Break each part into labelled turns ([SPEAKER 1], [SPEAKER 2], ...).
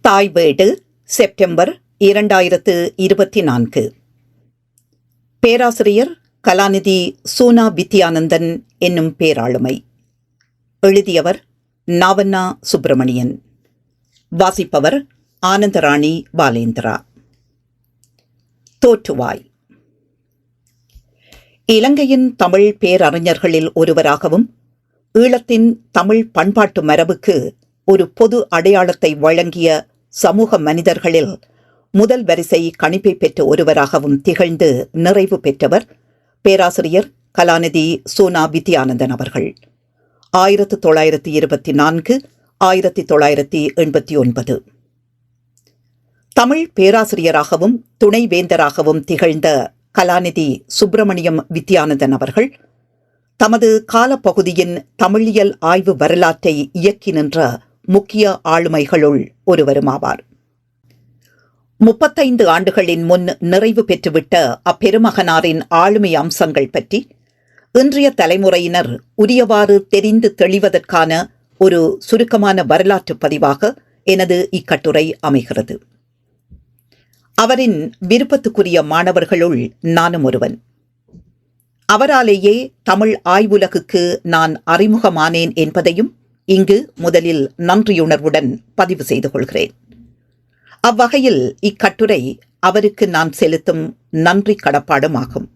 [SPEAKER 1] தாய்வேடு September 2024. பேராசிரியர் கலாநிதி சூனா வித்யானந்தன் என்னும் பேராளுமை. எழுதியவர் நாவண்ணா சுப்பிரமணியன். வாசிப்பவர் ஆனந்தராணி பாலேந்திரா. தோற்றுவாய். இலங்கையின் தமிழ் பேரறிஞர்களில் ஒருவராகவும் ஈழத்தின் தமிழ் பண்பாட்டு மரபுக்கு ஒரு பொது அடையாளத்தை வழங்கிய சமூக மனிதர்களில் முதல் வரிசை கணிப்பை பெற்ற ஒருவராகவும் திகழ்ந்து நிறைவு பெற்றவர் பேராசிரியர் கலாநிதி சூனா வித்யானந்தன் அவர்கள். 1924 1989. தமிழ் பேராசிரியராகவும் துணைவேந்தராகவும் திகழ்ந்த கலாநிதி சுப்பிரமணியம் வித்யானந்தன் அவர்கள் தமது காலப்பகுதியின் தமிழியல் ஆய்வு வரலாற்றை இயக்கி நின்ற முக்கிய ஆளுமைகளுள் ஒருவருமாவார். 35 ஆண்டுகளின் முன் நிறைவு பெற்றுவிட்ட அப்பெருமகனாரின் ஆளுமை அம்சங்கள் பற்றி இன்றைய தலைமுறையினர் உரியவாறு தெரிந்து தெளிவதற்கான ஒரு சுருக்கமான வரலாற்று பதிவாக எனது இக்கட்டுரை அமைகிறது. அவரின் விருப்பத்துக்குரிய மாணவர்களுள் நானும் ஒருவன். அவராலேயே தமிழ் ஆய்வுலகுக்கு நான் அறிமுகமானேன் என்பதையும் இங்கு முதலில் நன்றியுணர்வுடன் பதிவு செய்து கொள்கிறேன். அவ்வகையில் இக்கட்டுரை அவருக்கு நான் செலுத்தும் நன்றி கடப்பாடுமாகும்.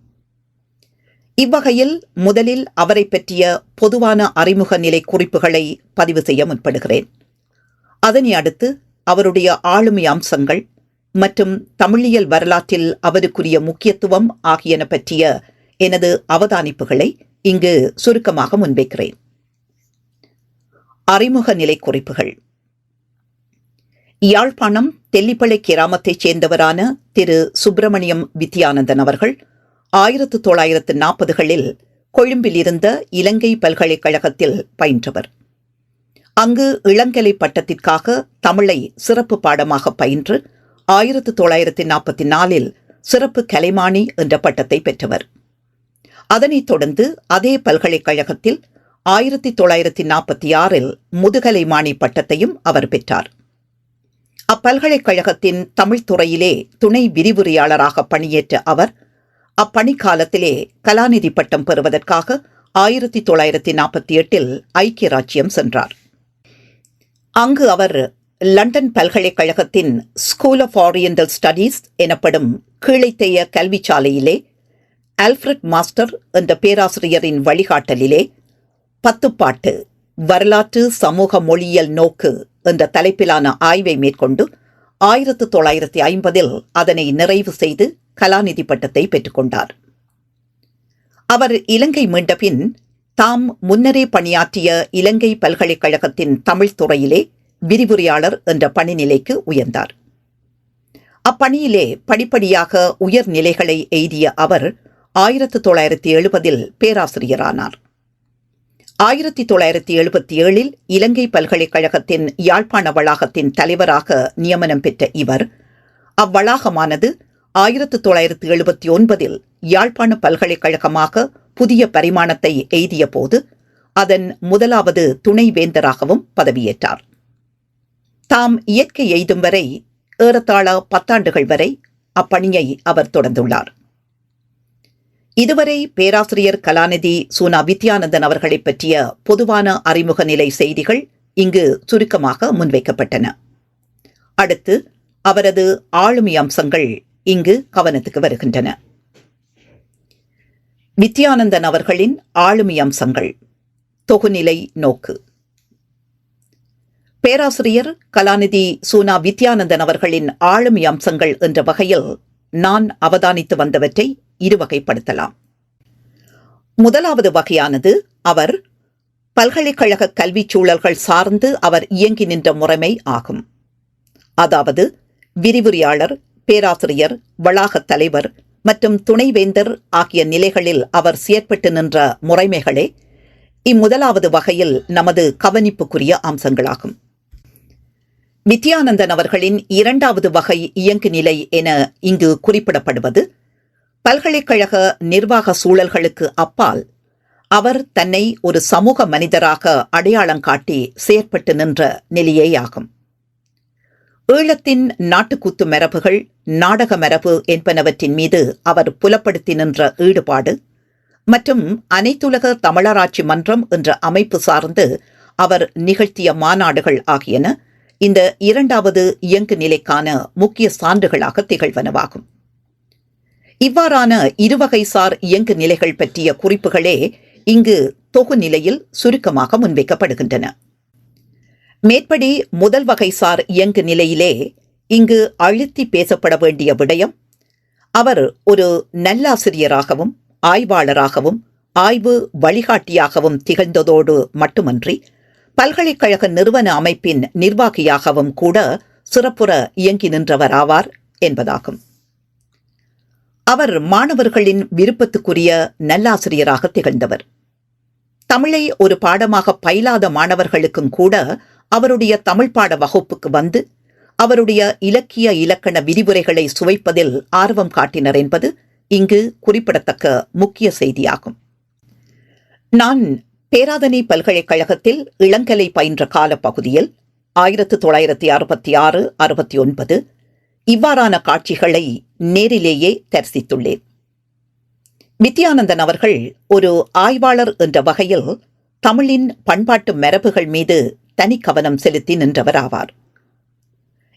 [SPEAKER 1] இவ்வகையில் முதலில் அவரை பற்றிய பொதுவான அறிமுக நிலை குறிப்புகளை பதிவு செய்ய முற்படுகிறேன். அதனை அடுத்து அவருடைய ஆளுமை அம்சங்கள் மற்றும் தமிழியல் வரலாற்றில் அவருக்குரிய முக்கியத்துவம் ஆகியன பற்றிய எனது அவதானிப்புகளை இங்கு சுருக்கமாக முன்வைக்கிறேன். அறிமுக நிலை குறிப்புகள். யாழ்ப்பாணம் தெல்லிப்பளை கிராமத்தைச் சேர்ந்தவரான திரு சுப்பிரமணியம் வித்யானந்தன் அவர்கள் 1940களில் கொழும்பில் இருந்த இலங்கை பல்கலைக்கழகத்தில் பயின்றவர். அங்கு இளங்கலை பட்டத்திற்காக தமிழை சிறப்பு பாடமாக பயின்று 1944 சிறப்பு கலைமானி என்ற பட்டத்தை பெற்றவர். அதனைத் தொடர்ந்து அதே பல்கலைக்கழகத்தில் 1946 முதுகலைமானி பட்டத்தையும் அவர் பெற்றார். அப்பல்கலைக்கழகத்தின் தமிழ் துறையிலே துணை விரிவுரையாளராக பணியேற்ற அவர் அப்பணிக்காலத்திலே கலாநிதி பட்டம் பெறுவதற்காக 1948 ஐக்கிய ராச்சியம் சென்றார். அங்கு அவர் லண்டன் பல்கலைக்கழகத்தின் ஸ்கூல் ஆஃப் ஓரியண்டல் ஸ்டடீஸ் எனப்படும் கீழைத்தைய கல்விச்சாலையிலே ஆல்ஃபிரட் மாஸ்டர் என்ற பேராசிரியரின் வழிகாட்டலிலே 10 பாட்டு வரலாற்று சமூக மொழியியல் நோக்கு என்ற தலைப்பிலான ஆய்வை மேற்கொண்டு 1950 அதனை நிறைவு செய்து கலாநிதி பட்டத்தை பெற்றுக்கொண்டார். அவர் இலங்கை மீண்ட பின் தாம் முன்னரே பணியாற்றிய இலங்கை பல்கலைக்கழகத்தின் தமிழ் துறையிலே விரிவுரையாளர் என்ற பணிநிலைக்கு உயர்ந்தார். அப்பணியிலே படிப்படியாக உயர்நிலைகளை எய்திய அவர் 1970 பேராசிரியரானார். 1977 இலங்கை பல்கலைக்கழகத்தின் யாழ்ப்பாண வளாகத்தின் தலைவராக நியமனம் பெற்ற இவர் அவ்வளாகமானது 1979 யாழ்ப்பாண பல்கலைக்கழகமாக புதிய பரிமாணத்தை எய்திய போது அதன் முதலாவது துணைவேந்தராகவும் பதவியேற்றார். தாம் இயற்கை எய்தும் வரை ஏறத்தாழ 10 ஆண்டுகள் வரை அப்பணியை அவர் தொடர்ந்துள்ளார். இதுவரை பேராசிரியர் கலாநிதி சூனா வித்யானந்தன் அவர்களை பற்றிய பொதுவான அறிமுக நிலை செய்திகள் இங்கு சுருக்கமாக முன்வைக்கப்பட்டன. அடுத்து அவரது ஆளுமை அம்சங்கள் இங்கு கவனத்துக்கு வருகின்றன. வித்யானந்தன் அவர்களின் ஆளுமை அம்சங்கள். தொகுநிலை நோக்கு. பேராசிரியர் கலாநிதி சூனா வித்யானந்தன் அவர்களின் ஆளுமை அம்சங்கள் என்ற வகையில் நான் அவதானித்து வந்தவற்றை இருவகைப்படுத்தலாம். முதலாவது வகையானது அவர் பல்கலைக்கழக கல்விச் சூழல்கள் சார்ந்து அவர் இயங்கி நின்ற முறைமை ஆகும். அதாவது விரிவுரையாளர், பேராசிரியர், வளாகத் தலைவர் மற்றும் துணைவேந்தர் ஆகிய நிலைகளில் அவர் செயற்பட்டு நின்ற முறைமைகளே இம்முதலாவது வகையில் நமது கவனிப்புக்குரிய அம்சங்களாகும். வித்யானந்தன் அவர்களின் இரண்டாவது வகை இயங்கு நிலை என இங்கு குறிப்பிடப்படுவது பல்கலைக்கழக நிர்வாக சூழல்களுக்கு அப்பால் அவர் தன்னை ஒரு சமூக மனிதராக அடையாளம் காட்டி செயற்பட்டு நின்ற நிலையேயாகும். ஈழத்தின் நாட்டுக்கூத்து மரபுகள், நாடக மரபு என்பனவற்றின் மீது அவர் புலப்படுத்தி நின்ற ஈடுபாடு மற்றும் அனைத்துலக தமிழராட்சி மன்றம் என்ற அமைப்பு சார்ந்து அவர் நிகழ்த்திய மாநாடுகள் ஆகியன இந்த இரண்டாவது இயங்கு நிலைக்கான முக்கிய சான்றுகளாக திகழ்வனவாகும். இவ்வாறான இருவகைசார் இயங்கு நிலைகள் பற்றிய குறிப்புகளே இங்கு தொகு நிலையில் சுருக்கமாக முன்வைக்கப்படுகின்றன. மேற்படி முதல் வகைசார் இயங்கு நிலையிலே இங்கு அழுத்தி பேசப்பட வேண்டிய விடயம், அவர் ஒரு நல்லாசிரியராகவும் ஆய்வாளராகவும் ஆய்வு வழிகாட்டியாகவும் திகழ்ந்ததோடு மட்டுமன்றி பல்கலைக்கழக நிறுவன அமைப்பின் நிர்வாகியாகவும் கூட சிறப்புற இயங்கி நின்றவராவார் என்பதாகும். அவர் மாணவர்களின் விருப்பத்துக்குரிய நல்லாசிரியராக திகழ்ந்தவர். தமிழை ஒரு பாடமாக பயிலாத மாணவர்களுக்கும் கூட அவருடைய தமிழ் பாட வகுப்புக்கு வந்து அவருடைய இலக்கிய இலக்கண விரிவுரைகளை சுவைப்பதில் ஆர்வம் காட்டினர் என்பது இங்கு குறிப்பிடத்தக்க முக்கிய செய்தியாகும். நான் பேராதனை பல்கலைக்கழகத்தில் இளங்கலை பயின்ற காலப்பகுதியில் 1966-69 இவ்வாறான காட்சிகளை நேரிலேயே தரிசித்துள்ளேன். வித்யானந்தன் அவர்கள் ஒரு ஆய்வாளர் என்ற வகையில் தமிழின் பண்பாட்டு மரபுகள் மீது தனி கவனம் செலுத்தி நின்றவராவார்.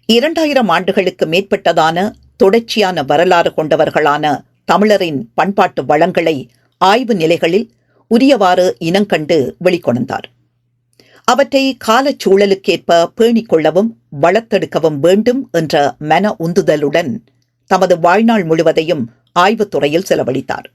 [SPEAKER 1] 2000 ஆண்டுகளுக்கு மேற்பட்டதான தொடர்ச்சியான வரலாறு கொண்டவர்களான தமிழரின் பண்பாட்டு வளங்களை ஆய்வு நிலைகளில் உரியவாறு இனங்கண்டு வெளிக்கொணர்ந்தார். அவற்றை காலச்சூழலுக்கேற்ப பேணிக் கொள்ளவும் வளர்த்தெடுக்கவும் வேண்டும் என்ற மன உந்துதலுடன் தமது வாழ்நாள் முழுவதையும் ஆய்வுத்துறையில் செலவழித்தார்.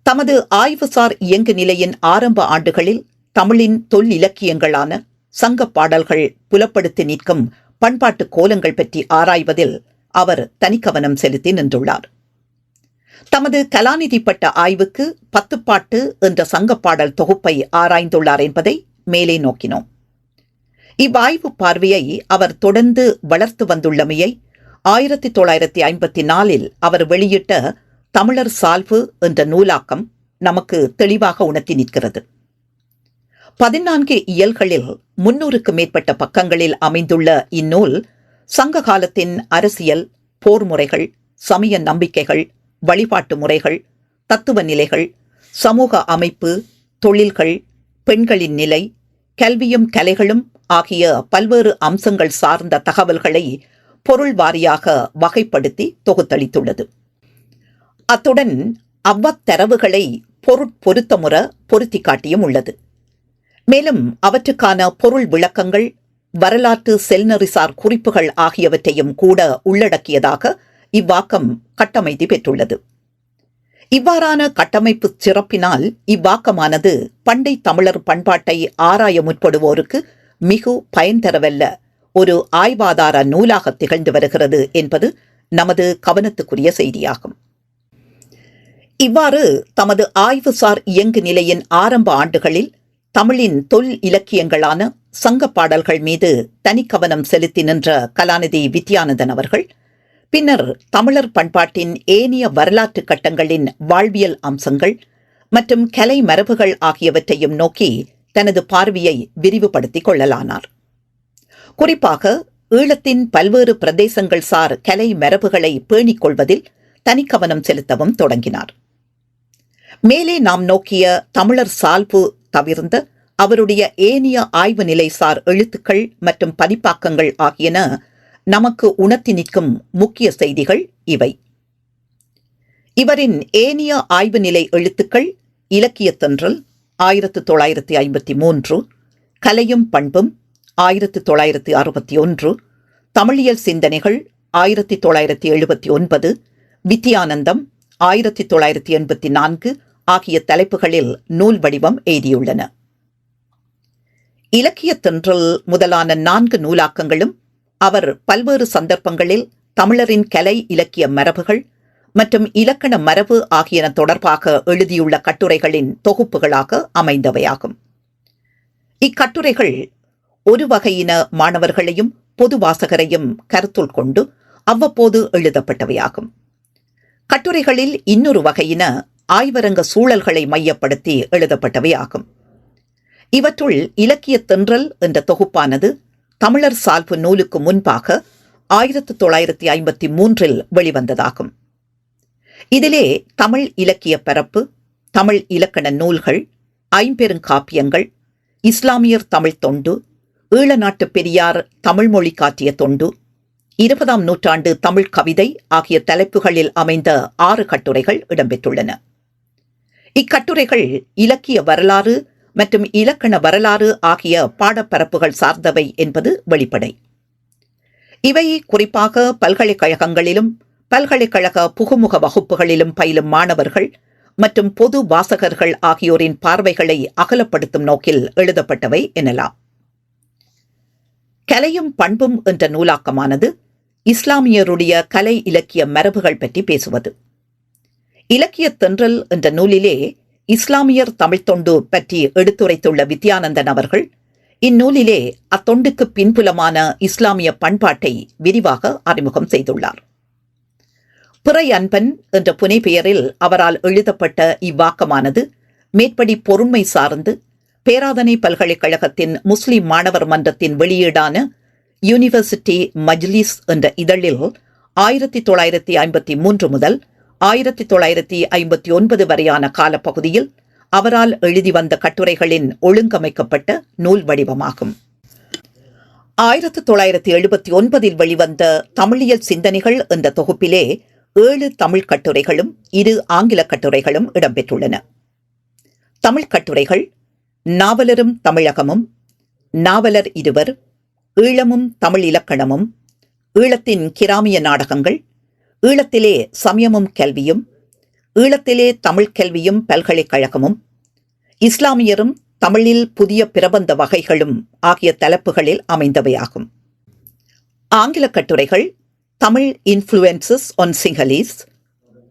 [SPEAKER 1] தமது ஆய்வுசார் இயங்கு நிலையின் ஆரம்ப ஆண்டுகளில் தமிழின் தொல் இலக்கியங்களான சங்கப் பாடல்கள் புலப்படுத்தி நிற்கும் பண்பாட்டு கோலங்கள் பற்றி ஆராய்வதில் அவர் தனிக்கவனம் செலுத்தி நின்றுள்ளார். தமது கலாநிதி பட்ட ஆய்வுக்கு 10 பாட்டு என்ற சங்கப்பாடல் தொகுப்பை ஆராய்ந்துள்ளார் என்பதை மேலே நோக்கினோம். இவ்வாய்வு பார்வையை அவர் தொடர்ந்து வளர்த்து வந்துள்ளமையை 1954 அவர் வெளியிட்ட தமிழர் சால்பு என்ற நூலாக்கம் நமக்கு தெளிவாக உணர்த்தி நிற்கிறது. 14 இயல்களில் 300க்கு மேற்பட்ட பக்கங்களில் அமைந்துள்ள இந்நூல் சங்க காலத்தின் அரசியல், போர் முறைகள், சமய நம்பிக்கைகள், வழிபாட்டு முறைகள், தத்துவ நிலைகள், சமூக அமைப்பு, தொழில்கள், பெண்களின் நிலை, கல்வியும் கலைகளும் ஆகிய பல்வேறு அம்சங்கள் சார்ந்த தகவல்களை பொருள் வாரியாக வகைப்படுத்தி தொகுத்தளித்துள்ளது. அத்துடன் அவ்வத்தரவுகளை பொருத்தமுற பொருத்தி காட்டியும் உள்ளது. மேலும் அவற்றுக்கான பொருள் விளக்கங்கள், வரலாற்று செல்நெறிசார் குறிப்புகள் ஆகியவற்றையும் கூட உள்ளடக்கியதாக இவ்வாக்கம் கட்டமைதி பெற்றுள்ளது. இவ்வாறான கட்டமைப்பு சிறப்பினால் இவ்வாக்கமானது பண்டை தமிழர் பண்பாட்டை ஆராய முற்படுவோருக்கு மிகு பயன் தரவல்ல ஒரு ஆய்வாதார நூலாக திகழ்ந்து வருகிறது என்பது நமது கவனத்துக்குரிய செய்தியாகும். இவ்வாறு தமது ஆய்வுசார் இயங்கு நிலையின் ஆரம்ப ஆண்டுகளில் தமிழின் தொல் இலக்கியங்களான சங்கப் பாடல்கள் மீது தனிக்கவனம் செலுத்தி நின்ற கலாநிதி வித்யானந்தன் அவர்கள் பின்னர் தமிழர் பண்பாட்டின் ஏனைய வரலாற்று கட்டங்களின் வாழ்வியல் அம்சங்கள் மற்றும் கலை மரபுகள் ஆகியவற்றையும் நோக்கி தனது பார்வையை விரிவுபடுத்திக் கொள்ளலானார். குறிப்பாக ஈழத்தின் பல்வேறு பிரதேசங்கள் சார் கலை மரபுகளை பேணிக் கொள்வதில் தனிக்கவனம் செலுத்தவும் தொடங்கினார். மேலே நாம் நோக்கிய தமிழர் சால்பு தவிர்ந்த அவருடைய ஏனைய ஆய்வு நிலைசார் எழுத்துக்கள் மற்றும் பதிப்பாக்கங்கள் ஆகியன நமக்கு உணர்த்தி நிற்கும் முக்கிய செய்திகள் இவை. இவரின் ஏனைய ஆய்வு நிலை எழுத்துக்கள் இலக்கியத் தென்றல் 1953, கலையும் பண்பும் 1961, தமிழியல் சிந்தனைகள் 1979, வித்யானந்தம் 1984 ஆகிய தலைப்புகளில் நூல் வடிவம் எய்தியுள்ளன. இலக்கியத் தென்றல் முதலான 4 நூலாக்கங்களும் அவர் பல்வேறு சந்தர்ப்பங்களில் தமிழரின் கலை இலக்கிய மரபுகள் மற்றும் இலக்கண மரபு ஆகியன தொடர்பாக எழுதியுள்ள கட்டுரைகளின் தொகுப்புகளாக அமைந்தவையாகும். இக்கட்டுரைகள் ஒரு வகையின மாணவர்களையும் பொது வாசகரையும் கருத்துள் கொண்டு அவ்வப்போது எழுதப்பட்டவையாகும். கட்டுரைகளில் இன்னொரு வகையின ஆய்வரங்க சூழல்களை மையப்படுத்தி எழுதப்பட்டவையாகும். இவற்றுள் இலக்கியத் தென்றல் என்ற தொகுப்பானது தமிழர் சால்பு நூலுக்கு முன்பாக 1953 வெளிவந்ததாகும். இதிலே தமிழ் இலக்கிய பரப்பு, தமிழ் இலக்கண நூல்கள், ஐம்பெருங்காப்பியங்கள், இஸ்லாமியர் தமிழ் தொண்டு, ஈழநாட்டு பெரியார் தமிழ்மொழி காட்டிய தொண்டு, 20ஆம் நூற்றாண்டு தமிழ் கவிதை ஆகிய தலைப்புகளில் அமைந்த 6 கட்டுரைகள் இடம்பெற்றுள்ளன. இக்கட்டுரைகள் இலக்கிய வரலாறு மற்றும் இலக்கண வரலாறு ஆகிய பாடப்பரப்புகள் சார்ந்தவை என்பது வெளிப்படை. இவை குறிப்பாக பல்கலைக்கழகங்களிலும் பல்கலைக்கழக புகுமுக வகுப்புகளிலும் பயிலும் மாணவர்கள் மற்றும் பொது வாசகர்கள் ஆகியோரின் பார்வைகளை அகலப்படுத்தும் நோக்கில் எழுதப்பட்டவை எனலாம். கலையும் பண்பும் என்ற நூலாக்கமானது இஸ்லாமியருடைய கலை இலக்கிய மரபுகள் பற்றி பேசுவது. இலக்கிய தென்றல் என்ற நூலிலே இஸ்லாமியர் தமிழ் தொண்டு பற்றி எடுத்துரைத்துள்ள வித்யானந்தன் அவர்கள் இந்நூலிலே அத்தொண்டுக்கு பின்புலமான இஸ்லாமிய பண்பாட்டை விரிவாக அறிமுகம் செய்துள்ளார். பிறை அன்பன் என்ற புனைப்பெயரில் அவரால் எழுதப்பட்ட இவ்வாக்கமானது மேற்படி பொருண்மை சார்ந்து பேராதனை பல்கலைக்கழகத்தின் முஸ்லிம் மாணவர் மன்றத்தின் வெளியீடான யூனிவர்சிட்டி மஜ்லிஸ் என்ற இதழில் 1953 முதல் 1959 வரையான காலப்பகுதியில் அவரால் எழுதி வந்த கட்டுரைகளின் ஒழுங்கமைக்கப்பட்ட நூல் வடிவமாகும். 1979 வெளிவந்த தமிழியல் சிந்தனைகள் என்ற தொகுப்பிலே 7 தமிழ் கட்டுரைகளும் 2 ஆங்கில கட்டுரைகளும் இடம்பெற்றுள்ளன. தமிழ் கட்டுரைகள் நாவலரும் தமிழகமும், நாவலர் இருவர், ஈழமும் தமிழ் இலக்கணமும், ஈழத்தின் கிராமிய நாடகங்கள், ஈழத்திலே சமயமும் கல்வியும், ஈழத்திலே தமிழ் கல்வியும் பல்கலைக்கழகமும், இஸ்லாமியரும் தமிழில் புதிய பிரபந்த வகைகளும் ஆகிய தலைப்புகளில் அமைந்தவையாகும். ஆங்கில கட்டுரைகள் Tamil influences on Sinhalese,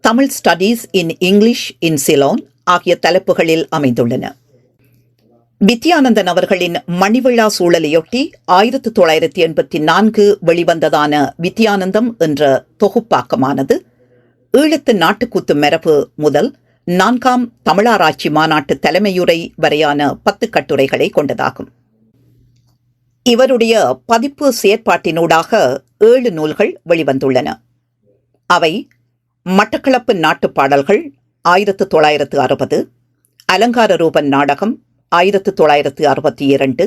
[SPEAKER 1] Tamil studies in English in Ceylon ஆகிய தலைப்புகளில் அமைந்துள்ளன. வித்யானந்தன் அவர்களின் மணிவிழா சூழலையொட்டி 1984 வெளிவந்ததான வித்யானந்தம் என்ற தொகுப்பாக்கமானது ஈழத்து நாட்டுக்கூத்து மரபு முதல் 4ஆம் தமிழாராய்ச்சி மாநாட்டு தலைமையுரை வரையான 10 கட்டுரைகளை கொண்டதாகும். இவருடைய பதிப்பு செயற்பாட்டினூடாக 7 நூல்கள் வெளிவந்துள்ளன. அவை மட்டக்களப்பு நாட்டுப் பாடல்கள் 1960, அலங்கார ரூபன் நாடகம் 1962,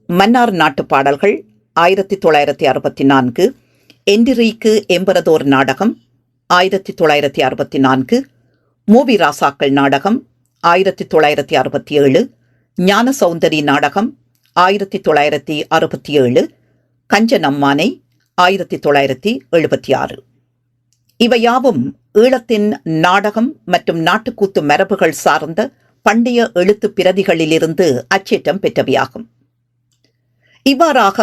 [SPEAKER 1] மன்னார் நாட்டுப் பாடல்கள் 1964, எண்டிரீக்கு எம்பரதோர் நாடகம் 1964, மூவி ராசாக்கள் நாடகம் 1967, ஞான சௌந்தரி நாடகம் 1967, கஞ்சனம்மானை 1976. இவையாவும் ஈழத்தின் நாடகம் மற்றும் நாட்டுக்கூத்து மரபுகள் சார்ந்த பண்டைய எழுத்து பிரதிகளிலிருந்து அச்சேற்றம் பெற்றவையாகும். இவ்வாறாக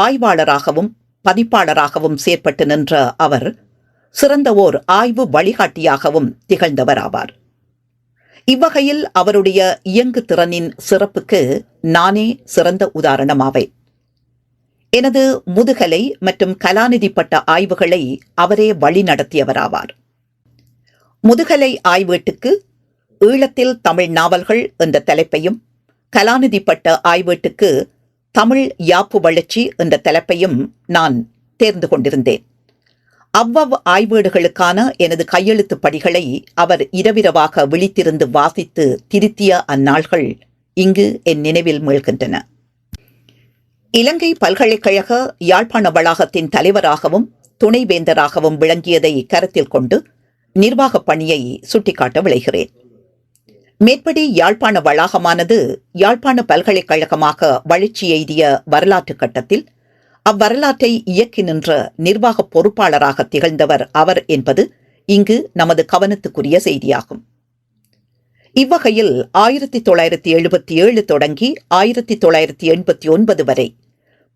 [SPEAKER 1] ஆய்வாளராகவும் பதிப்பாளராகவும் செயற்பட்டு நின்ற அவர் சிறந்த ஓர் ஆய்வு வழிகாட்டியாகவும் திகழ்ந்தவர் ஆவார். இவ்வகையில் அவருடைய இயங்கு திறனின் சிறப்புக்கு நானே சிறந்த உதாரணமாவேன். எனது முதுகலை மற்றும் கலாநிதி பட்ட ஆய்வுகளை அவரே வழி நடத்தியவராவார். முதுகலை ஆய்வீட்டுக்கு ஈழத்தில் தமிழ் நாவல்கள் என்ற தலைப்பையும், கலாநிதி பட்ட ஆய்வீட்டுக்கு தமிழ் யாப்பு வளர்ச்சி என்ற தலைப்பையும் நான் தேர்ந்து கொண்டிருந்தேன். அவ்வவ் ஆய்வீடுகளுக்கான எனது கையெழுத்து படிகளை அவர் இரவிரவாக விழித்திருந்து வாசித்து திருத்திய அந்நாள்கள் இங்கு என் நினைவில் மீள்கின்றன. இலங்கை பல்கலைக்கழக யாழ்ப்பாண வளாகத்தின் தலைவராகவும் துணைவேந்தராகவும் விளங்கியதை கருத்தில் கொண்டு நிர்வாகப் பணியை சுட்டிக்காட்ட விளைகிறேன். மேற்படி யாழ்ப்பாண வளாகமானது யாழ்ப்பாண பல்கலைக்கழகமாக வளர்ச்சி எய்திய வரலாற்று கட்டத்தில் அவ்வரலாற்றை இயக்கி நின்ற நிர்வாக பொறுப்பாளராக திகழ்ந்தவர் அவர் என்பது இங்கு நமது கவனத்துக்குரிய செய்தியாகும். இவ்வகையில் 1977 தொடங்கி 1989 வரை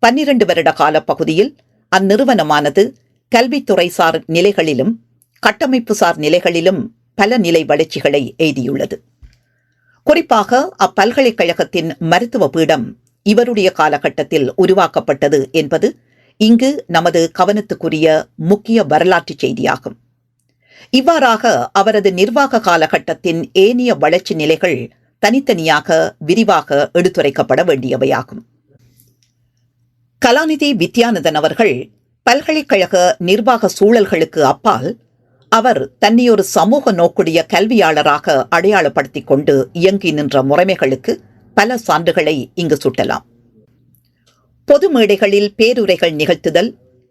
[SPEAKER 1] 12 வருட கால பகுதியில் அந்நிறுவனமானது கல்வித்துறைசார் நிலைகளிலும் கட்டமைப்புசார் நிலைகளிலும் பல நிலை வளர்ச்சிகளை எய்தியுள்ளது. குறிப்பாக அப்பல்கலைக்கழகத்தின் மருத்துவ பீடம் இவருடைய காலகட்டத்தில் உருவாக்கப்பட்டது என்பது இங்கு நமது கவனத்துக்குரிய முக்கிய வரலாற்று செய்தியாகும். இவ்வாறாக அவரது நிர்வாக காலகட்டத்தின் ஏனைய வளர்ச்சி நிலைகள் தனித்தனியாக விரிவாக எடுத்துரைக்கப்பட வேண்டியவையாகும். கலாநிதி வித்யானந்தன் அவர்கள் பல்கலைக்கழக நிர்வாக சூழல்களுக்கு அப்பால் அவர் தன்னையொரு சமூக நோக்குடைய கல்வியாளராக அடையாளப்படுத்திக் கொண்டு இயங்கி நின்ற முறைமைகளுக்கு பல சான்றுகளை இங்கு சுட்டலாம். பொது மேடைகளில் பேருரைகள் நிகழ்த்துதல்,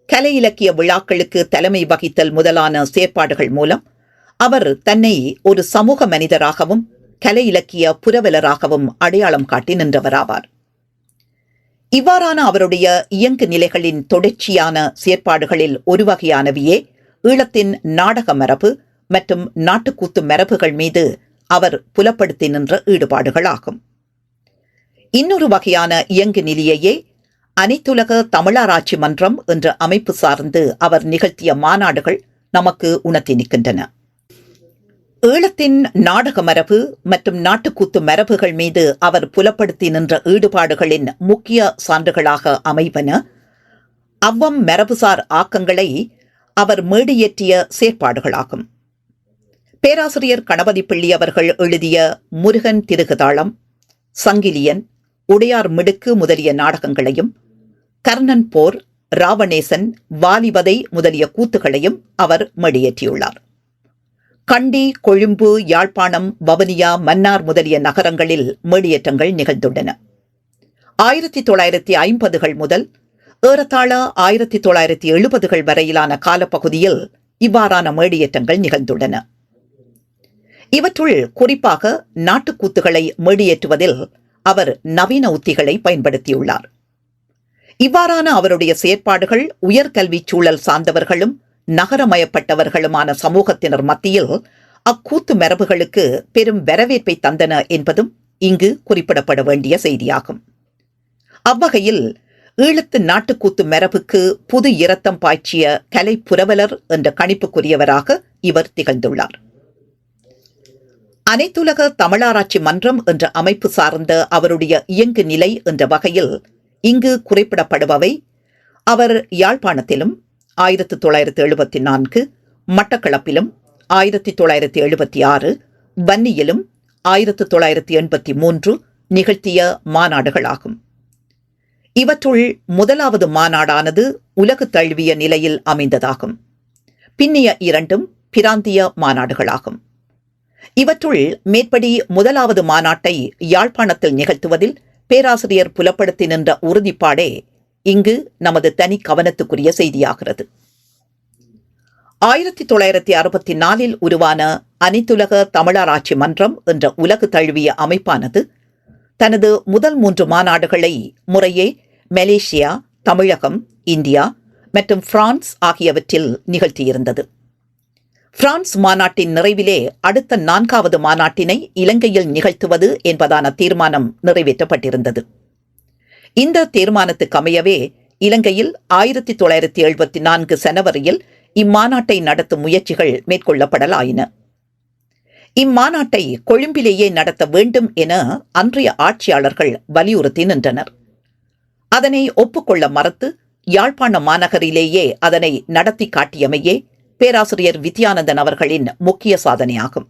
[SPEAKER 1] கலை இலக்கிய விழாக்களுக்கு தலைமை வகித்தல் முதலான செயற்பாடுகள் மூலம் அவர் தன்னை ஒரு சமூக மனிதராகவும் கலை இலக்கிய புரவலராகவும் அடையாளம் காட்டி நின்றவராவார். இவ்வாறான அவருடைய இயங்கு நிலைகளின் தொடர்ச்சியான செயற்பாடுகளில் ஒரு வகையானவையே ஈழத்தின் நாடக மரபு மற்றும் நாட்டுக்கூத்து மரபுகள் மீது அவர் புலப்படுத்தி நின்ற ஈடுபாடுகளாகும். இன்னொரு வகையான இயங்கு நிலையையே அனைத்துலக தமிழாராய்ச்சி மன்றம் என்ற அமைப்பு சார்ந்து அவர் நிகழ்த்திய மாநாடுகள் நமக்கு உணர்த்தி நிற்கின்றன. ஈழத்தின் நாடக மரபு மற்றும் நாட்டுக்கூத்து மரபுகள் மீது அவர் புலப்படுத்தி நின்ற ஈடுபாடுகளின் முக்கிய சான்றுகளாக அமைவன அவ்வம் மரபுசார் ஆக்கங்களை அவர் மேடியேற்றிய செயற்பாடுகளாகும். பேராசிரியர் கணபதி பிள்ளை அவர்கள் எழுதிய முருகன் திருகுதாளம், சங்கிலியன், உடையார் மிடுக்கு முதலிய நாடகங்களையும், கர்ணன் போர், ராவணேசன், வாலிவதை முதலிய கூத்துகளையும் அவர் மேடியேற்றியுள்ளார். கண்டி, கொழும்பு, யாழ்ப்பாணம், வவுனியா, மன்னார் முதலிய நகரங்களில் மேடியேற்றங்கள் நிகழ்ந்துள்ளன. 1950கள் முதல் ஏறத்தாழ 1970கள் வரையிலான காலப்பகுதியில் இவ்வாறான மேடியேற்றங்கள் நிகழ்ந்துள்ளன. இவற்றுள் குறிப்பாக நாட்டுக்கூத்துகளை மேடியேற்றுவதில் அவர் நவீன உத்திகளை பயன்படுத்தியுள்ளார். இவ்வாறான அவருடைய செயற்பாடுகள் உயர்கல்வி சூழல் சார்ந்தவர்களும் நகரமயப்பட்டவர்களுமான சமூகத்தினர் மத்தியில் அக்கூத்து மரபுகளுக்கு பெரும் வரவேற்பை தந்தன என்பதும் இங்கு குறிப்பிடப்பட வேண்டிய செய்தியாகும். அவ்வகையில் ஈழத்து நாட்டுக்கூத்து மரபுக்கு புது இரத்தம் பாய்ச்சிய கலை புரவலர் என்ற கணிப்புக்குரியவராக இவர் திகழ்ந்துள்ளார். அனைத்துலக தமிழாராய்ச்சி மன்றம் என்ற அமைப்பு சார்ந்த அவருடைய இயங்கு நிலை என்ற வகையில் இங்கு குறிப்பிடப்படுபவை அவர் யாழ்ப்பாணத்திலும் 1974, மட்டக்களப்பிலும் 1976, வன்னியிலும் 1983 நிகழ்த்திய மாநாடுகளாகும். இவற்றுள் முதலாவது மாநாடானது உலகு தழுவிய நிலையில் அமைந்ததாகும். பின்னிய இரண்டும் பிராந்திய மாநாடுகளாகும். இவற்றுள் மேற்படி முதலாவது மாநாட்டை யாழ்ப்பாணத்தில் நிகழ்த்துவதில் பேராசிரியர் புலப்படுத்தி நின்ற உறுதிப்பாடே இங்கு நமது தனி கவனத்துக்குரிய செய்தியாகிறது. 1964 உருவான அனைத்துலக தமிழாராய்ச்சி மன்றம் என்ற உலகு தழுவிய அமைப்பானது தனது முதல் 3 மாநாடுகளை முறையே மலேசியா, தமிழகம், இந்தியா மற்றும் பிரான்ஸ் ஆகியவற்றில் நிகழ்த்தியிருந்தது. பிரான்ஸ் மாநாட்டின் நிறைவிலே அடுத்த 4வது மாநாட்டினை இலங்கையில் நிகழ்த்துவது என்பதான தீர்மானம் நிறைவேற்றப்பட்டிருந்தது. இந்த தீர்மானத்துக்கு அமையவே இலங்கையில் 1974 ஜனவரியில் இம்மாநாட்டை நடத்தும் முயற்சிகள் மேற்கொள்ளப்படலாயின. இம்மாநாட்டை கொழும்பிலேயே நடத்த வேண்டும் என அன்றைய ஆட்சியாளர்கள் வலியுறுத்தி நின்றனர். அதனை ஒப்புக்கொள்ள மறுத்து யாழ்ப்பாண மாநகரிலேயே அதனை நடத்தி காட்டியமையே பேராசிரியர் வித்யானந்தன் அவர்களின் முக்கிய சாதனையாகும்.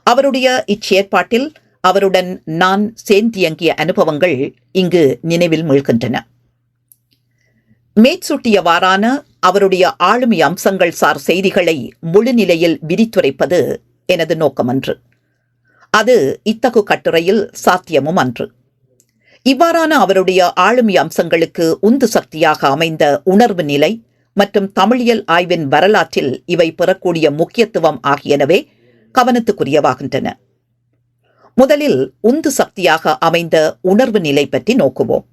[SPEAKER 1] அவருடைய இச்செயற்பாட்டில் அவருடன் நான் சேர்ந்தியங்கிய அனுபவங்கள் இங்கு நினைவில் மீள்கின்றன. மேற்சுட்டியவாறான அவருடைய ஆளுமை அம்சங்கள் சார் செய்திகளை முழுநிலையில் விரித்துரைப்பது எனது நோக்கமன்று. அது இத்தகு கட்டுரையில் சாத்தியமும் அன்று. இவ்வாறான அவருடைய ஆளுமை அம்சங்களுக்கு உந்து சக்தியாக அமைந்த உணர்வு நிலை மற்றும் தமிழியல் ஆய்வின் வரலாற்றில் இவை பெறக்கூடிய முக்கியத்துவம் ஆகியனவே கவனத்துக்குரியவாகின்றன. முதலில் உந்து சக்தியாக அமைந்த உணர்வு நிலை பற்றி நோக்குவோம்.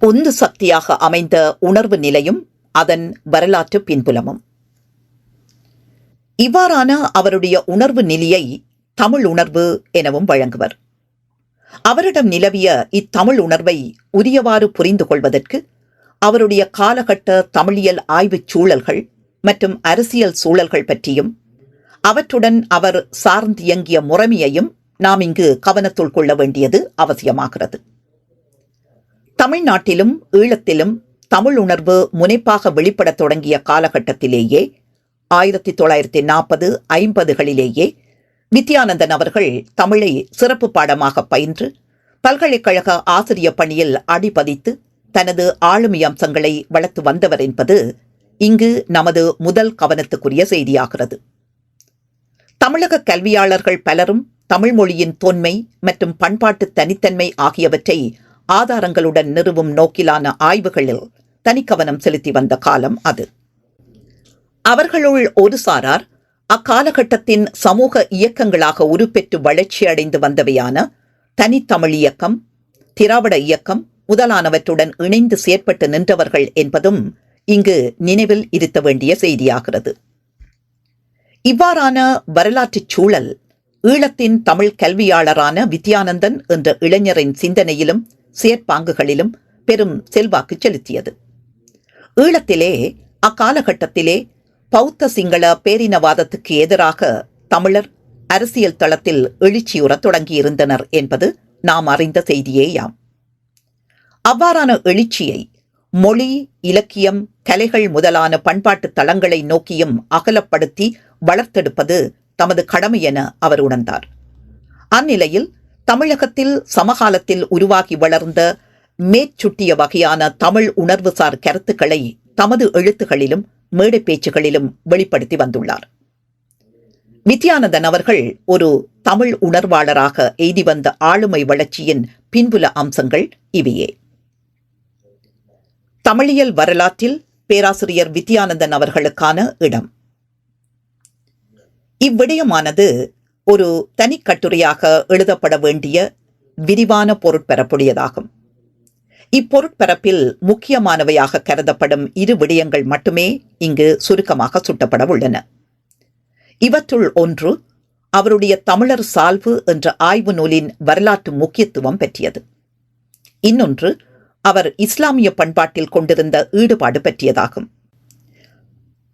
[SPEAKER 1] உந்து சக்தியாக அமைந்த உணர்வு நிலையும் அதன் வரலாற்று பின்புலமும். இவ்வாறான அவருடைய உணர்வு நிலையை தமிழ் உணர்வு எனவும் வழங்குவர். அவரிடம் நிலவிய இத்தமிழ் உணர்வை உரியவாறு புரிந்து கொள்வதற்கு அவருடைய காலகட்ட தமிழியல் ஆய்வுச் சூழல்கள் மற்றும் அரசியல் சூழல்கள் பற்றியும் அவற்றுடன் அவர் சார்ந்தியங்கிய முறைமையையும் நாம் இங்கு கவனத்துள் கொள்ள வேண்டியது அவசியமாகிறது. தமிழ்நாட்டிலும் ஈழத்திலும் தமிழ் உணர்வு முனைப்பாக வெளிப்படத் தொடங்கிய காலகட்டத்திலேயே 1940-50களிலேயே வித்யானந்தன் அவர்கள் தமிழை சிறப்பு பாடமாக பயின்று பல்கலைக்கழக ஆசிரிய பணியில் அடிபதித்து தனது ஆளுமை அம்சங்களை வளர்த்து வந்தவர் என்பது இங்கு நமது முதல் கவனத்துக்குரிய செய்தியாகிறது. தமிழக கல்வியாளர்கள் பலரும் தமிழ் மொழியின் தொன்மை மற்றும் பண்பாட்டு தனித்தன்மை ஆகியவற்றை ஆதாரங்களுடன் நிறுவும் நோக்கிலான ஆய்வுகளில் தனிக்கவனம் செலுத்தி வந்த காலம் அது. அவர்களுள் ஒரு சாரார் அக்காலகட்டத்தின் சமூக இயக்கங்களாக உருப்பெற்று வளர்ச்சியடைந்து வந்தவையான தனித்தமிழ் இயக்கம், திராவிட இயக்கம் முதலானவற்றுடன் இணைந்து செயற்பட்டு நின்றவர்கள் என்பதும் இங்கு நினைவில் இருத்த வேண்டிய செய்தியாகிறது. இவ்வாறான வரலாற்றுச் சூழல் ஈழத்தின் தமிழ் கல்வியாளரான வித்யானந்தன் என்ற இளைஞரின் சிந்தனையிலும் செயற்பாங்குகளிலும் பெரும் செல்வாக்கு செலுத்தியது. ஈழத்திலே அக்காலகட்டத்திலே பௌத்த சிங்கள பேரினவாதத்துக்கு எதிராக தமிழர் அரசியல் தளத்தில் எழுச்சியுறத் தொடங்கியிருந்தனர் என்பது நாம் அறிந்த செய்தியேயாம். அவ்வாறான எழுச்சியை மொழி, இலக்கியம், கலைகள் முதலான பண்பாட்டு தளங்களை நோக்கியும் அகலப்படுத்தி வளர்த்தெடுப்பது தமது கடமை என அவர் உணர்ந்தார். அந்நிலையில் தமிழகத்தில் சமகாலத்தில் உருவாகி வளர்ந்த மேற்சுட்டிய வகையான தமிழ் உணர்வுசார் கருத்துக்களை தமது எழுத்துகளிலும் மேடை பேச்சுகளிலும் வெளிப்படுத்தி வந்துள்ளார். வித்யானந்தன் அவர்கள் ஒரு தமிழ் உணர்வாளராக எய்தி வந்த ஆளுமை வளர்ச்சியின் பின்புல அம்சங்கள் இவையே. தமிழியல் வரலாற்றில் பேராசிரியர் வித்யானந்தன் அவர்களுக்கான இடம். இவ்விடயமானது ஒரு தனிக்கட்டுரையாக எழுதப்பட வேண்டிய விரிவான பொருட்பரப்புடையதாகும். இப்பொருட்பரப்பில் முக்கியமானவையாக கருதப்படும் இரு விடயங்கள் மட்டுமே இங்கு சுருக்கமாக சுட்டப்பட உள்ளன. இவற்றுள் ஒன்று அவருடைய தமிழர் சால்பு என்ற ஆய்வு நூலின் வரலாற்று முக்கியத்துவம் பற்றியது. இன்னொன்று அவர் இஸ்லாமிய பண்பாட்டில் கொண்டிருந்த ஈடுபாடு பற்றியதாகும்.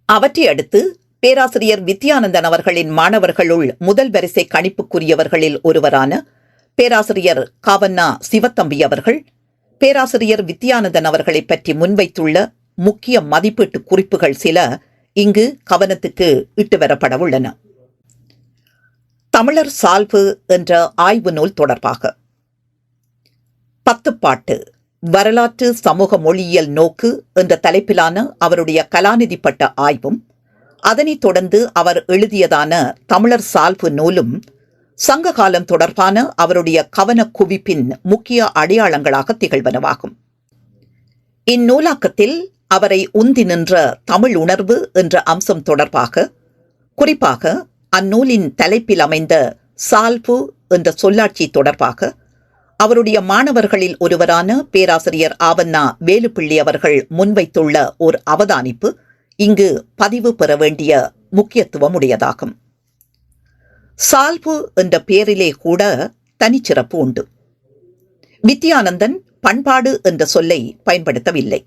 [SPEAKER 1] அவற்றை அடுத்து பேராசிரியர் வித்யானந்தன் அவர்களின் மாணவர்களுள் முதல் வரிசை கணிப்புக்குரியவர்களில் ஒருவரான பேராசிரியர் காவண்ணா சிவத்தம்பி அவர்கள் பேராசிரியர் வித்யானந்தன் அவர்களை பற்றி முன்வைத்துள்ள முக்கிய மதிப்பீட்டு குறிப்புகள் சில இங்கு கவனத்துக்கு இட்டு வரப்பட உள்ளன. தமிழர் சால்பு என்ற ஆய்வு நூல் தொடர்பாக 10 பாட்டு வரலாற்று சமூக மொழியியல் நோக்கு என்ற தலைப்பிலான அவருடைய கலாநிதி பட்ட ஆய்வும், அதனைத் தொடர்ந்து அவர் எழுதியதான தமிழர் சால்பு நூலும் சங்ககாலம் தொடர்பான அவருடைய கவன குவிப்பின் முக்கிய அடையாளங்களாக திகழ்வனவாகும். இந்நூலாக்கத்தில் அவரை உந்தி நின்ற தமிழ் உணர்வு என்ற அம்சம் தொடர்பாக, குறிப்பாக அந்நூலின் தலைப்பில் அமைந்த சால்பு என்ற சொல்லாட்சி தொடர்பாக அவருடைய மாணவர்களில் ஒருவரான பேராசிரியர் ஆவண்ணா வேலுப்பிள்ளை அவர்கள் முன்வைத்துள்ள ஒரு அவதானிப்பு இங்கு பதிவு பெற வேண்டிய முக்கியத்துவம் உடையதாகும். சால்பு என்ற பெயரிலே கூட தனிச்சிறப்பு உண்டு. வித்யானந்தன் பண்பாடு என்ற சொல்லை பயன்படுத்தவில்லை.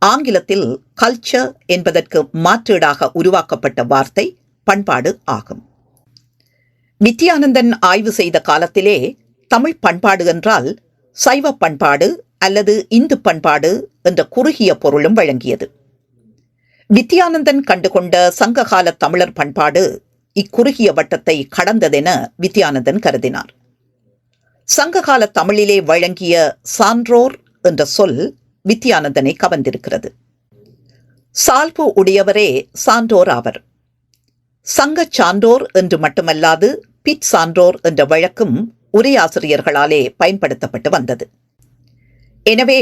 [SPEAKER 1] ஆங்கிலத்தில் கல்ச்சர் என்பதற்கு மாற்றீடாக உருவாக்கப்பட்ட வார்த்தை பண்பாடு ஆகும். வித்யானந்தன் ஆய்வு செய்த காலத்திலே தமிழ் பண்பாடு என்றால் சைவ பண்பாடு அல்லது இந்து பண்பாடு என்ற குறுகிய பொருளும் வழங்கியது. வித்யானந்தன் கண்டுகொண்ட சங்ககால தமிழர் பண்பாடு இக்குறுகிய வட்டத்தை கடந்ததென வித்யானந்தன் கருதினார். சங்ககால தமிழிலே வழங்கிய சான்றோர் என்ற சொல் வித்யானந்தனை கவர்ந்திருக்கிறது. சால்பு உடையவரே சான்றோர் ஆவர். சங்க சான்றோர் என்று மட்டுமல்லாது பிட் சான்றோர் என்ற வழக்கும் உரையாசிரியர்களாலே பயன்படுத்தப்பட்டு வந்தது. எனவே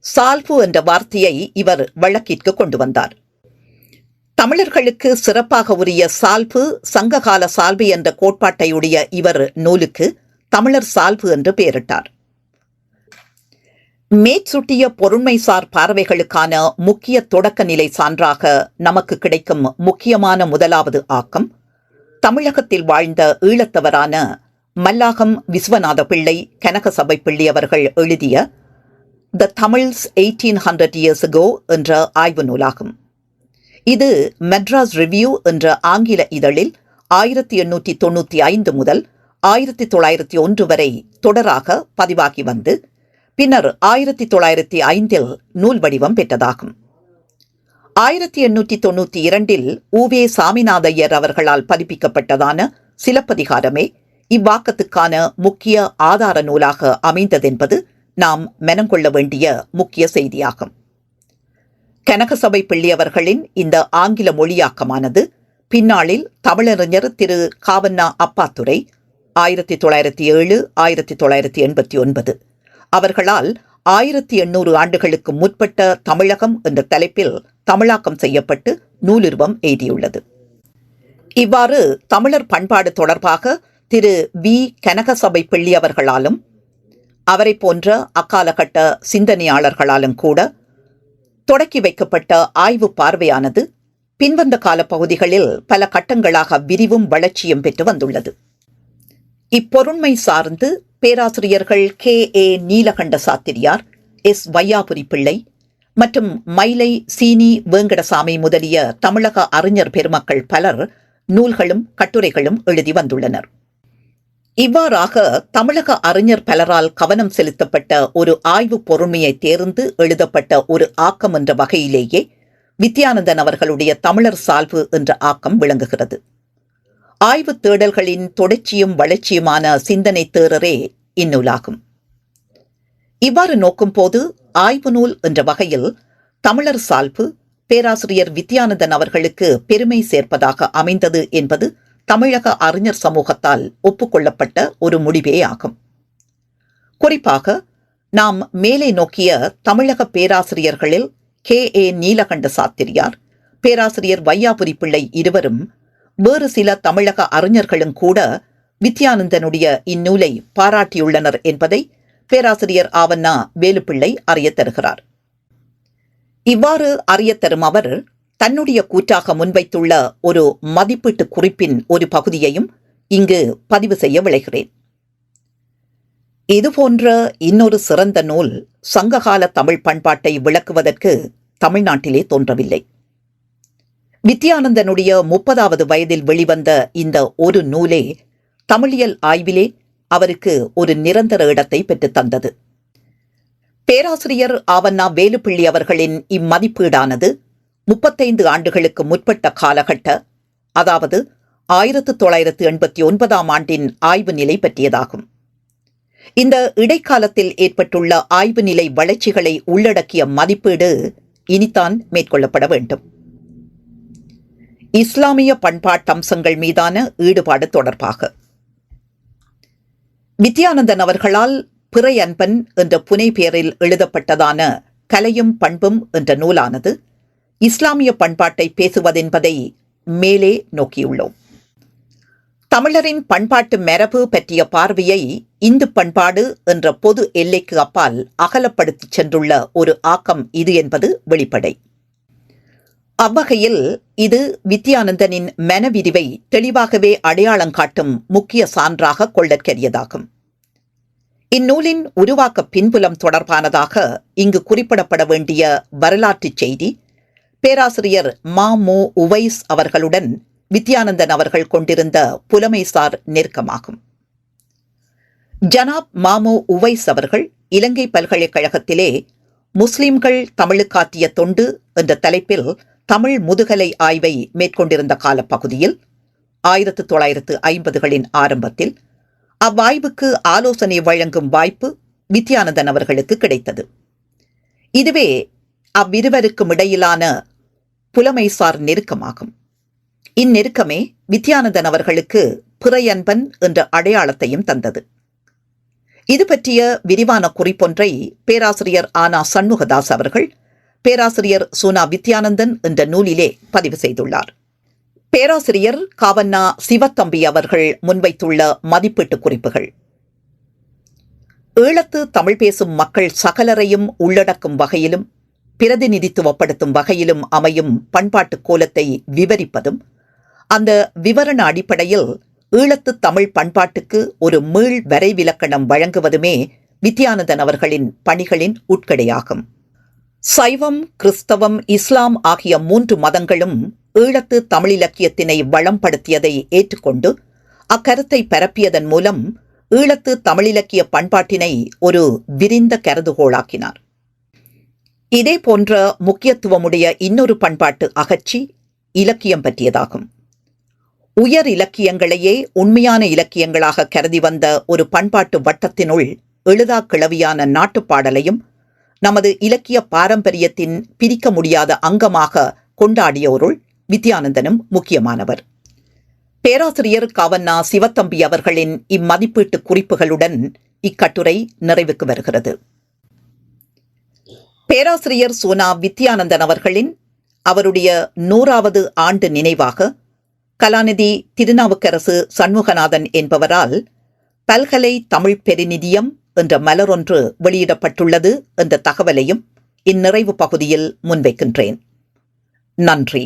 [SPEAKER 1] சால்பு என்ற வார்த்தையை இவர் வழக்கிற்கு கொண்டு வந்தார். தமிழர்களுக்கு சிறப்பாக உரிய சால்பு சங்ககால சால்பு என்ற கோட்பாட்டையுடைய இவர் நூலுக்கு தமிழர் சால்பு என்று பெயரிட்டார். மேற்சுட்டிய பொருண்மைசார் பார்வைகளுக்கான முக்கிய தொடக்க நிலை சான்றாக நமக்கு கிடைக்கும் முக்கியமான முதலாவது ஆக்கம் தமிழகத்தில் வாழ்ந்த ஈழத்தவரான மல்லாகம் விஸ்வநாத பிள்ளை கனகசபை பிள்ளை அவர்கள் எழுதிய த தமிழ்ஸ் 1800 years ago என்ற ஆய்வு நூலாகும். இது மெட்ராஸ் ரிவ்யூ என்ற ஆங்கில இதழில் 1895 முதல் 1901 வரை தொடராக பதிவாகி வந்து பின்னர் 1905 நூல் வடிவம் பெற்றதாகும். 1892 உவே சாமிநாதையர் அவர்களால் பதிப்பிக்கப்பட்டதான சிலப்பதிகாரமே இவ்வாக்கத்துக்கான முக்கிய ஆதார நூலாக அமைந்ததென்பது நாம் மெனங்கொள்ள வேண்டிய முக்கிய செய்தியாகும். கனகசபை பிள்ளை அவர்களின் இந்த ஆங்கில மொழியாக்கமானது பின்னாளில் தமிழறிஞர் திரு காவண்ணா அப்பாத்துரை 1907 1989 அவர்களால் 1800 ஆண்டுகளுக்கு முற்பட்ட தமிழகம் என்ற தலைப்பில் தமிழாக்கம் செய்யப்பட்டு நூலுருவம் எய்தியுள்ளது. இவ்வாறு தமிழர் பண்பாடு தொடர்பாக திரு வி கனகசபை பிள்ளை அவர்களாலும் அவரை போன்ற அக்காலகட்ட சிந்தனையாளர்களாலும் கூட தொடக்கி வைக்கப்பட்ட ஆய்வு பார்வையானது பின்வந்த கால பகுதிகளில் பல கட்டங்களாக விரிவும் வளர்ச்சியும் பெற்று வந்துள்ளது. இப்பொருண்மை சார்ந்து பேராசிரியர்கள் கே.ஏ. நீலகண்ட சாத்திரியார், எஸ். வையாபுரி பிள்ளை மற்றும் மயிலை சீனி வேங்கடசாமி முதலிய தமிழக அறிஞர் பெருமக்கள் பலர் நூல்களும் கட்டுரைகளும் எழுதி வந்துள்ளனர். இவ்வாறாக தமிழக அறிஞர் பலரால் கவனம் செலுத்தப்பட்ட ஒரு ஆய்வு பொருண்மையை தேர்ந்து எழுதப்பட்ட ஒரு ஆக்கம் என்ற வகையிலேயே வித்யானந்தன் அவர்களுடைய தமிழர் சால்பு என்ற ஆக்கம் விளங்குகிறது. ஆய்வு தேடல்களின் தொடர்ச்சியும் வளர்ச்சியுமான சிந்தனை தேரரே இந்நூலாகும். இவ்வாறு நோக்கும் போது ஆய்வு நூல் என்ற வகையில் தமிழர் சால்பு பேராசிரியர் வித்யானந்தன் அவர்களுக்கு பெருமை சேர்ப்பதாக அமைந்தது என்பது தமிழக அறிஞர் சமூகத்தால் ஒப்புக்கொள்ளப்பட்ட ஒரு முடிவே ஆகும். குறிப்பாக நாம் மேலே நோக்கிய தமிழக பேராசிரியர்களில் கே.ஏ. நீலகண்ட சாத்திரியார், பேராசிரியர் வையாபுரி பிள்ளை இருவரும் வேறு சில தமிழக அறிஞர்களும் கூட வித்யானந்தனுடைய இந்நூலை பாராட்டியுள்ளனர் என்பதை பேராசிரியர் ஆவண்ணா வேலுப்பிள்ளை அறியத் தருகிறார். இவ்வாறு அறியத் தரும் அவர் தன்னுடைய கூற்றாக முன்வைத்துள்ள ஒரு மதிப்பீட்டு குறிப்பின் ஒரு பகுதியையும் இங்கு பதிவு செய்ய விளைகிறேன். இதுபோன்ற இன்னொரு சிறந்த நூல் சங்ககால தமிழ் பண்பாட்டை விளக்குவதற்கு தமிழ்நாட்டிலே தோன்றவில்லை. வித்யானந்தனுடைய 30வது வயதில் வெளிவந்த இந்த ஒரு நூலே தமிழியல் ஆய்விலே அவருக்கு ஒரு நிரந்தர இடத்தை பெற்றுத் தந்தது. பேராசிரியர் ஆவண்ணா வேலுப்பிள்ளை அவர்களின் இம்மதிப்பீடானது 35 ஆண்டுகளுக்கு முற்பட்ட காலகட்ட, அதாவது 1989ஆம் ஆண்டின் ஆய்வு நிலை பற்றியதாகும். இந்த இடைக்காலத்தில் ஏற்பட்டுள்ள ஆய்வு நிலை வளர்ச்சிகளை உள்ளடக்கிய மதிப்பீடு இனித்தான் மேற்கொள்ளப்பட வேண்டும். இஸ்லாமிய பண்பாட்டம்சங்கள் மீதான ஈடுபாடு தொடர்பாக வித்யானந்தன் அவர்களால் பிறை அன்பன் என்ற புனை பெயரில் எழுதப்பட்டதான கலையும் பண்பும் என்ற நூலானது இஸ்லாமிய பண்பாட்டை பேசுவதென்பதை மேலே நோக்கியுள்ளோம். தமிழரின் பண்பாட்டு மரபு பற்றிய பார்வையை இந்து பண்பாடு என்ற பொது எல்லைக்கு அப்பால் அகலப்படுத்திச் சென்றுள்ள ஒரு ஆக்கம் இது என்பது வெளிப்படை. அவ்வகையில் இது வித்யானந்தனின் மனவிரிவை தெளிவாகவே அடையாளம் காட்டும் முக்கிய சான்றாக கொள்ளற்கரியதாகும். இந்நூலின் உருவாக்க பின்புலம் தொடர்பானதாக இங்கு குறிப்பிடப்பட வேண்டிய வரலாற்றுச் செய்தி பேராசிரியர் மு. உவைஸ் அவர்களுடன் வித்யானந்தன் அவர்கள் கொண்டிருந்த புலமைசார் நெருக்கமாகும். ஜனாப் மு. உவைஸ் அவர்கள் இலங்கை பல்கலைக்கழகத்திலே முஸ்லிம்கள் தமிழுக்காற்றிய தொண்டு என்ற தலைப்பில் தமிழ் முதுகலை ஆய்வை மேற்கொண்டிருந்த காலப்பகுதியில் 1950களின் ஆரம்பத்தில் அவ்வாய்வுக்கு ஆலோசனை வழங்கும் வாய்ப்பு வித்யானந்தன் அவர்களுக்கு கிடைத்தது. இதுவே அவ்விருவருக்கும் இடையிலான புலமைசார் நெருக்கமாகும். இந்நெருக்கமே வித்யானந்தன் அவர்களுக்கு பிறையன்பன் என்ற அடையாளத்தையும் தந்தது. இது பற்றிய விரிவான குறிப்பொன்றை பேராசிரியர் ஆனா சண்முகதாஸ் அவர்கள் பேராசிரியர் சுனா வித்யானந்தன் என்ற நூலிலே பதிவு செய்துள்ளார். பேராசிரியர் காவண்ணா சிவத்தம்பி அவர்கள் முன்வைத்துள்ள மதிப்பீட்டு குறிப்புகள் ஈழத்து தமிழ் பேசும் மக்கள் சகலரையும் உள்ளடக்கும் வகையிலும் பிரதிநிதித்துவப்படுத்தும் வகையிலும் அமையும் பண்பாட்டு கோலத்தை விவரிப்பதும், அந்த விவரண அடிப்படையில் ஈழத்து தமிழ் பண்பாட்டுக்கு ஒரு மீள் வரைவிலக்கணம் வழங்குவதுமே வித்யானந்தன் அவர்களின் பணிகளின் உட்கடையாகும். சைவம், கிறிஸ்தவம், இஸ்லாம் ஆகிய 3 மதங்களும் ஈழத்து தமிழிலக்கியத்தினை வளம்படுத்தியதை ஏற்றுக்கொண்டு அக்கருத்தை பரப்பியதன் மூலம் ஈழத்து தமிழிலக்கிய பண்பாட்டினை ஒரு விரிந்த கருதுகோளாக்கினார். இதே போன்ற முக்கியத்துவமுடைய இன்னொரு பண்பாட்டு அகற்சி இலக்கியம் பற்றியதாகும். உயர் இலக்கியங்களையே உண்மையான இலக்கியங்களாக கருதி வந்த ஒரு பண்பாட்டு வட்டத்தினுள் எழுதா கிளவியான நாட்டுப்பாடலையும் நமது இலக்கிய பாரம்பரியத்தின் பிரிக்க முடியாத அங்கமாக கொண்டாடியோருள் வித்யானந்தனும் முக்கியமானவர். பேராசிரியர் காவண்ணா சிவத்தம்பி அவர்களின் இம்மதிப்பீட்டு குறிப்புகளுடன் இக்கட்டுரை நிறைவுக்கு வருகிறது. பேராசிரியர் சோனா வித்யானந்தன் அவர்களின் அவருடைய 100வது ஆண்டு நினைவாக கலாநிதி திருநாவுக்கரசு சண்முகநாதன் என்பவரால் பல்கலை தமிழ் பெருநிதியம் என்ற மலரொன்று வெளியிடப்பட்டுள்ளது என்ற தகவலையும் இந்நிறைவு பகுதியில் முன்வைக்கின்றேன். நன்றி.